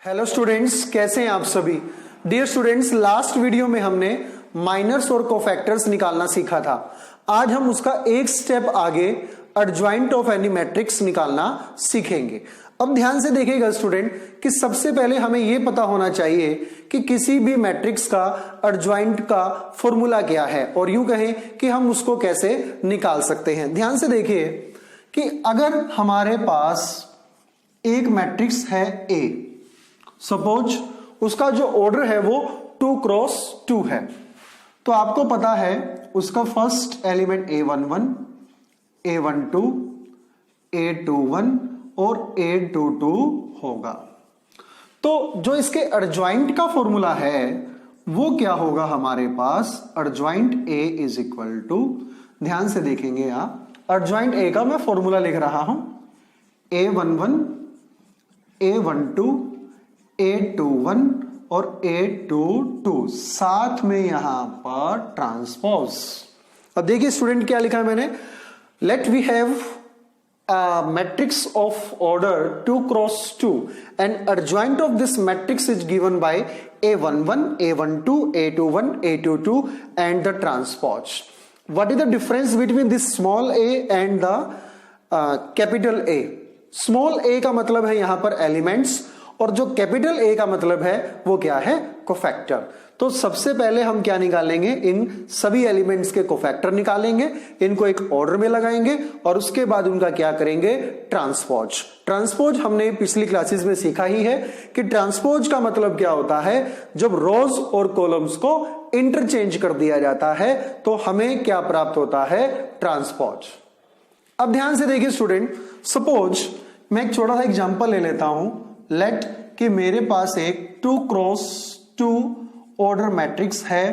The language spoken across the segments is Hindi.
हेलो स्टूडेंट्स, कैसे हैं आप सभी। डियर स्टूडेंट्स, लास्ट वीडियो में हमने माइनर्स और कोफैक्टर्स निकालना सीखा था। आज हम उसका एक स्टेप आगे एडजॉइंट ऑफ एनी मैट्रिक्स निकालना सीखेंगे। अब ध्यान से देखिएगा स्टूडेंट कि सबसे पहले हमें यह पता होना चाहिए कि किसी भी मैट्रिक्स का एडजॉइंट का फॉर्मूला क्या है और यूं कहें कि हम उसको कैसे निकाल सकते हैं। ध्यान से देखिए कि अगर हमारे पास एक मैट्रिक्स है ए, सपोज उसका जो ऑर्डर है वो 2 क्रॉस 2 है, तो आपको पता है उसका first element A11, A12, A21 और A22 होगा। तो जो इसके एडजॉइंट का फॉर्मूला है वो क्या होगा हमारे पास, adjoint A is equal to, ध्यान से देखेंगे आप, एडजॉइंट A का मैं फॉर्मूला लिख रहा हूं, A11, A12, A21 और A22 साथ में यहां पर ट्रांसपोज। अब देखिए स्टूडेंट क्या लिखा है मैंने, let we have a matrix of order 2 cross 2 and adjoint of this matrix is given by A11, A12, A21, A22 and the transpose. What is the difference between this small a and the capital A? Small a का मतलब है यहां पर एलिमेंट्स और जो कैपिटल A का मतलब है वो क्या है, कोफैक्टर। तो सबसे पहले हम क्या निकालेंगे, इन सभी एलिमेंट्स के कोफैक्टर निकालेंगे, इनको एक ऑर्डर में लगाएंगे और उसके बाद उनका क्या करेंगे, ट्रांसपोज। ट्रांसपोज हमने पिछली क्लासेस में सीखा ही है कि ट्रांसपोज का मतलब क्या होता है, जब रोज और कॉलम्स को इंटरचेंज कर दिया जाता है तो हमें क्या प्राप्त होता है, ट्रांसपोज। अब ध्यान से देखिए स्टूडेंट, सपोज मैं एक छोटा सा एग्जांपल ले लेता हूं, लेट कि मेरे पास एक 2 क्रॉस 2 ऑर्डर मैट्रिक्स है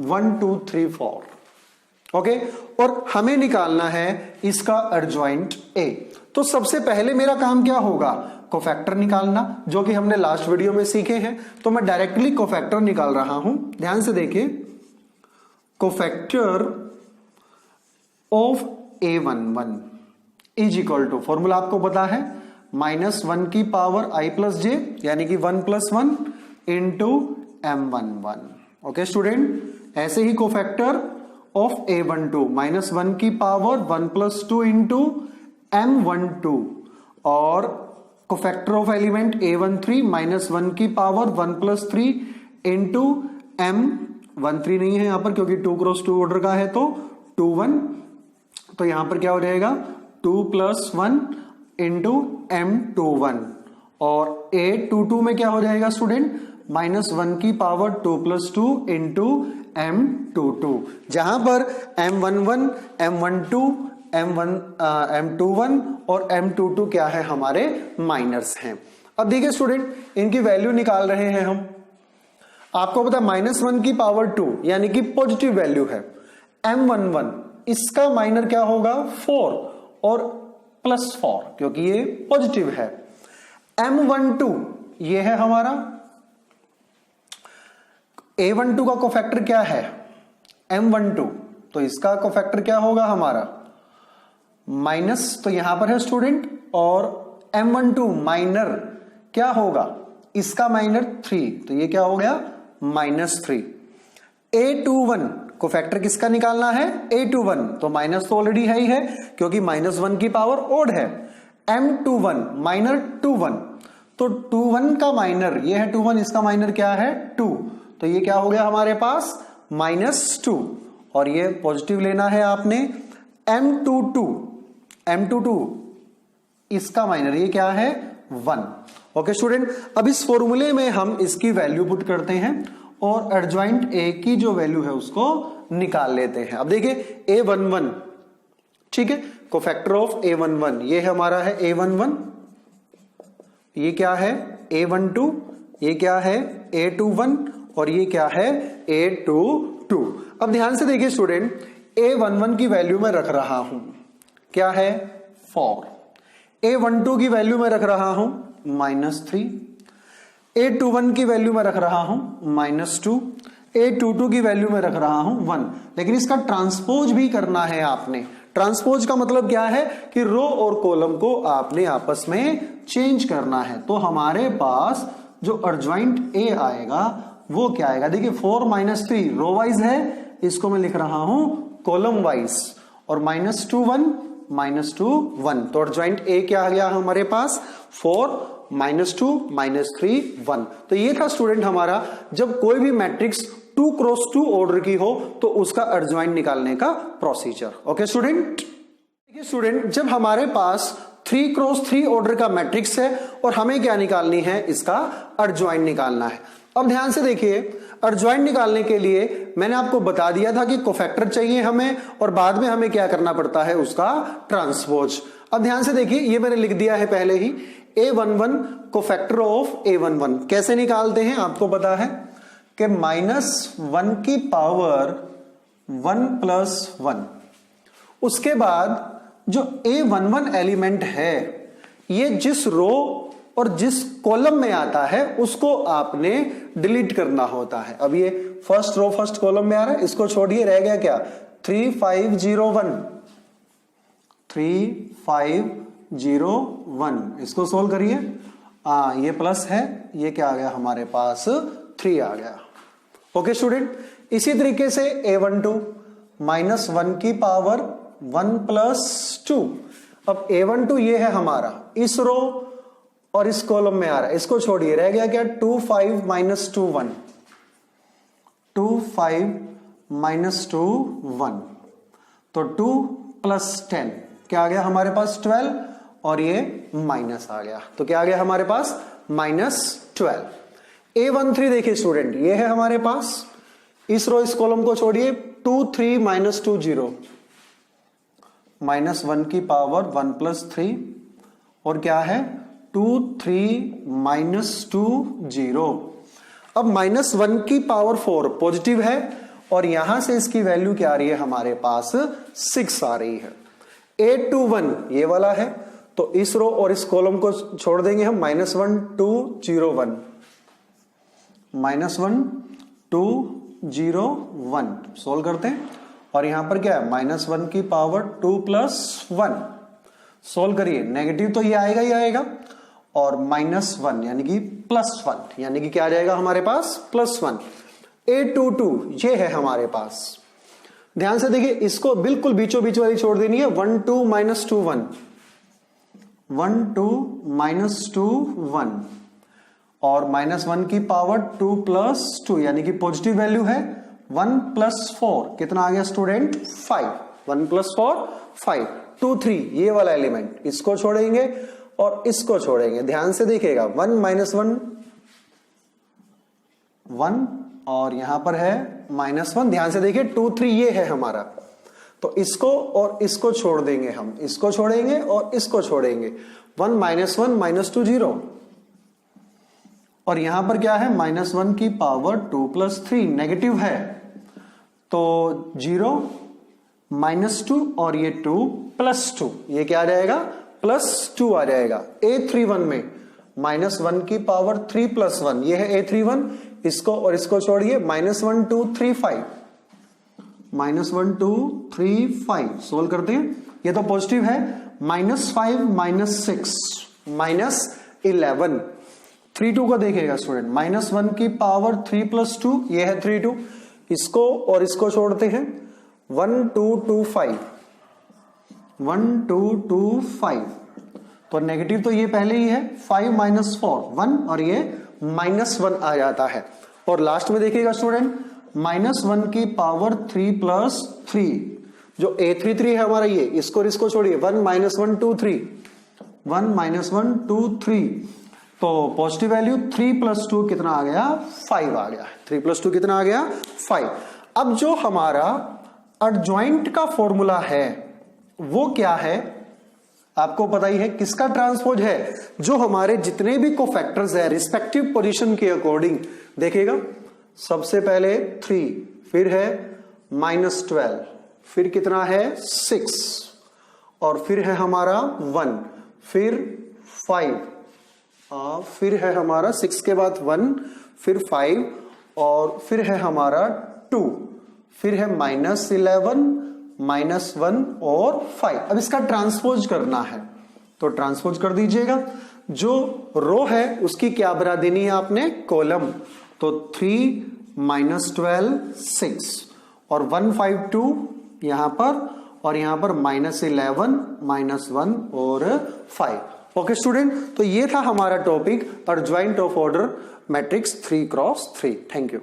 1 2 3 4, ओके, और हमें निकालना है इसका एडजॉइंट A। तो सबसे पहले मेरा काम क्या होगा, कोफैक्टर निकालना, जो कि हमने लास्ट वीडियो में सीखे हैं। तो मैं डायरेक्टली कोफैक्टर निकाल रहा हूं। ध्यान से देखिए, cofactor of A11 is equal to, formula आपको पता है, -1 की पावर i प्लस जे, यानी कि 1 + 1 इंटू M11। ओके स्टूडेंट, ऐसे ही कोफैक्टर ऑफ A12 -1 की पावर 1 + 2 इंटू M12 और कोफैक्टर ऑफ एलिमेंट A13 -1 की पावर 1 + 3 इंटू M13 नहीं है यहां पर क्योंकि 2 क्रॉस 2 ऑर्डर का है, तो 21, तो यहां पर क्या हो जाएगा 2 + 1 इंटू M21 और A22 में क्या हो जाएगा स्टूडेंट, -1 की पावर 2 + 2 इंटू M22, जहां पर M11, M12, M21 और M22 क्या है, हमारे माइनर्स हैं। अब देखिए स्टूडेंट, इनकी वैल्यू निकाल रहे हैं हम। आपको पता है -1 की पावर 2 यानी कि पॉजिटिव वैल्यू है। M11 इसका माइनर क्या होगा, 4 और +4 क्योंकि ये पॉजिटिव है। M12 ये है हमारा, A12 का कोफैक्टर क्या है, M12, तो इसका कोफैक्टर क्या होगा हमारा माइनस, तो यहां पर है स्टूडेंट, और M12 माइनर क्या होगा, इसका माइनर 3, तो ये क्या हो गया -3। A21 कोफैक्टर किसका निकालना है, A21, तो माइनस तो ऑलरेडी है ही है क्योंकि -1 की पावर ओड है। M21 माइनर 21, तो 21 का माइनर ये है 21, इसका माइनर क्या है 2, तो ये क्या हो गया हमारे पास -2 और ये पॉजिटिव लेना है आपने। M22 इसका माइनर ये क्या है 1। ओके स्टूडेंट, अब इस फॉर्मूले में हम इसकी वैल्यू पुट करते हैं और एडजॉइंट A की जो वैल्यू है उसको निकाल लेते हैं। अब देखिए A11, ठीक है, कोफैक्टर ऑफ A11 ये है हमारा है A11, ये क्या है A12, ये क्या है A21 और ये क्या है A22। अब ध्यान से देखिए स्टूडेंट, A11 की वैल्यू में रख रहा हूं क्या है 4, A12 की वैल्यू में रख रहा हूं -3, A21 की वैल्यू में रख रहा हूं -2, A22 की वैल्यू में रख रहा हूं 1। लेकिन इसका ट्रांसपोज भी करना है आपने। ट्रांसपोज का मतलब क्या है कि रो और कॉलम को आपने आपस में चेंज करना है। तो हमारे पास जो अर्जॉइंट ए आएगा वो क्या आएगा, देखिए 4 - 3 रो वाइज है, इसको मैं लिख रहा हूं कॉलम वाइज, और -2 1 -2 1, तो अर्जॉइंट ए क्या आ गया हमारे पास 4 -2 -3 1। तो ये था स्टूडेंट हमारा, जब कोई भी मैट्रिक्स 2 क्रॉस 2 ऑर्डर की हो तो उसका अर्जॉइंट निकालने का प्रोसीजर। ओके स्टूडेंट, देखिए स्टूडेंट जब हमारे पास 3 क्रॉस 3 ऑर्डर का मैट्रिक्स है और हमें क्या निकालनी है, इसका अर्जॉइंट निकालना है। अब ध्यान से देखिए, अर्जॉइंट निकालने के लिए मैंने आपको बता दिया था कि कोफैक्टर चाहिए हमें, और बाद में हमें क्या करना पड़ता है, उसका ट्रांसपोज। अब ध्यान से देखिए, ये मैंने लिख दिया है पहले ही, A11 कोफैक्टर ऑफ A11 कैसे निकालते हैं आपको पता है कि -1 की पावर 1 + 1, उसके बाद जो A11 एलिमेंट है ये जिस रो और जिस कॉलम में आता है उसको आपने डिलीट करना होता है। अब ये फर्स्ट रो फर्स्ट कॉलम में आ रहा है, इसको छोड़िए, रह गया क्या 3501, 3501, इसको सोल्व करिए। ये प्लस है, ये क्या आ गया हमारे पास 3 आ गया। ओके स्टूडेंट, इसी तरीके से A12 -1 की पावर 1 + 2। अब A12 ये है हमारा इस रो और इस कॉलम में आ रहा है, इसको छोड़िए, रह गया क्या 25 - 2 1, 25 - 2 1, तो 2 + 10 क्या आ गया हमारे पास 12, और ये माइनस आ गया, तो क्या आ गया हमारे पास -12। A13 देखिए स्टूडेंट, ये है हमारे पास इस रो इस कॉलम को छोड़िए, 2 3 - 2 0, -1 की पावर 1 + 3, और क्या है 2 3 - 2 0। अब -1 की पावर 4 पॉजिटिव है, और यहां से इसकी वैल्यू क्या आ रही है हमारे पास 6 आ रही है। A21 ये वाला है, तो इस रो और इस कॉलम को छोड़ देंगे हम, -1 2 0 1, -1 2 0 1 सोल्व करते हैं, और यहां पर क्या है -1 की पावर 2 + 1 सोल्व करिए, नेगेटिव तो ये आएगा ही आएगा, और -1 यानी कि +1, यानी कि क्या आ जाएगा हमारे पास +1। A22 ये है हमारे पास, ध्यान से देखिए, इसको बिल्कुल बीचों बीच वाली छोड़ देनी है, 1 2 - 2 1, 1 2 - 2 1, और -1 की पावर 2 + 2 यानी कि पॉजिटिव वैल्यू है, 1 + 4 कितना आ गया स्टूडेंट 5, 1 + 4 5, 2 3 ये वाला एलिमेंट, इसको छोड़ेंगे और इसको छोड़ेंगे, ध्यान से देखिएगा, 1 - 1 1, और यहां पर है -1, ध्यान से देखिए 2 3 ये है हमारा, तो इसको और इसको छोड़ देंगे हम, इसको छोड़ेंगे और इसको छोड़ेंगे, 1 - 1 - 2 0, और यहां पर क्या है -1 की पावर 2 + 3 नेगेटिव है, तो 0 -2 और ये 2 + 2, ये क्या आ जाएगा +2 आ जाएगा। A31 में -1 की पावर 3 + 1, ये है A31, इसको और इसको छोड़िए, -1 2 3 5, -1 2 3 5 सोल्व करते हैं, ये तो पॉजिटिव है, -5 - 6 -11, 3 2 को देखिएगा स्टूडेंट, -1 की पावर 3 + 2, ये है 3 2, इसको और इसको छोड़ते हैं, 1 2 2 5, 1 2 2 5, तो नेगेटिव तो ये पहले ही है, 5 - 4 1, और ये -1 आ जाता है, और लास्ट में देखिएगा स्टूडेंट, -1 की पावर 3 + 3, जो A33 है हमारा, ये इसको और इसको छोड़िए, 1 - 1 2 3, 1 - 1 2 3, तो पॉजिटिव वैल्यू 3 + 2 कितना आ गया 5 आ गया, 3 + 2 कितना आ गया 5। अब जो हमारा एडजॉइंट का फॉर्मूला है वो क्या है, आपको पता ही है, किसका ट्रांसपोज है, जो हमारे जितने भी कोफैक्टर्स है रिस्पेक्टिव पोजीशन के अकॉर्डिंग देखिएगा, सबसे पहले 3, फिर है -12, फिर कितना है 6, और फिर है हमारा 1, फिर 5, फिर है हमारा 6 के बाद 1, फिर 5, और फिर है हमारा 2, फिर है -11, -1 और 5। अब इसका ट्रांसपोज करना है, तो ट्रांसपोज कर दीजिएगा। जो रो है उसकी क्या बना देनी है आपने, कॉलम। तो 3 -12 6 और 152 यहां पर, और यहां पर -11 -1 और 5। ओके स्टूडेंट, तो ये था हमारा topic adjoint of order matrix 3 × 3। Thank you.